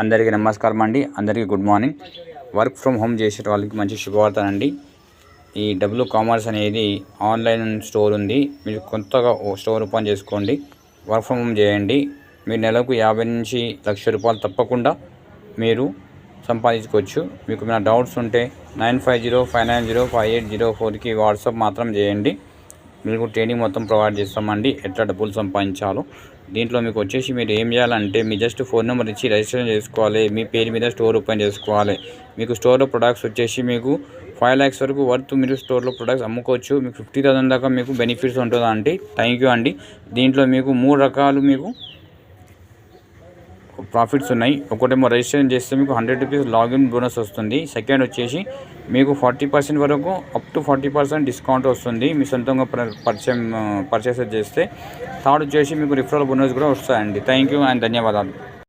అందరికీ నమస్కారం అండి. అందరికీ good morning. Work from home చేసే వాళ్ళకి మంచి శుభవార్తనండి. ఈ డబ్ల్యూ కామర్స్ అనేది ఆన్లైన్ స్టోర్ ఉంది. మీరు కొత్తగా స్టోర్ ఓపెన్ చేసుకోండి. వర్క్ ఫ్రమ్ హోమ్ చేయండి. మీరు నెలకు 50 నుంచి ₹1,00,000 తప్పకుండా మీరు సంపాదించుకోవచ్చు. మీకు ఏమైనా డౌట్స్ ఉంటే 9505905804కి వాట్సాప్ మాత్రం చేయండి. మీకు ట్రైనింగ్ మొత్తం ప్రొవైడ్ చేస్తామండి, ఎట్లా డబ్బులు సంపాదించాలో. దీంట్లో మీకు వచ్చేసి మీరు ఏం చేయాలంటే మీ జస్ట్ ఫోన్ నెంబర్ ఇచ్చి రిజిస్ట్రేషన్ చేసుకోవాలి. మీ పేరు మీద స్టోర్ ఓపెన్ చేసుకోవాలి. మీకు స్టోర్లో ప్రొడక్ట్స్ వచ్చేసి మీకు 5 lakhs వరకు వర్త్ మీరు స్టోర్లో ప్రొడక్ట్స్ అమ్ముకోవచ్చు. మీకు 50,000 దాకా మీకు బెనిఫిట్స్ ఉంటుందండి. థ్యాంక్ యూ అండి. దీంట్లో మీకు 3 రకాలు మీకు ప్రాఫిట్స్ ఉన్నాయి. ఒకటేమో రిజిస్ట్రేషన్ చేస్తే మీకు ₹100 లాగిన్ బోనస్ వస్తుంది. సెకండ్ వచ్చేసి మీకు 40% వరకు అప్ టు 40% డిస్కౌంట్ వస్తుంది మీ సొంతంగా పర్చేస్ చేస్తే. థర్డ్ వచ్చేసి మీకు రిఫరల్ బోనస్ కూడా వస్తాయండి. థ్యాంక్ యూ అండ్ ధన్యవాదాలు.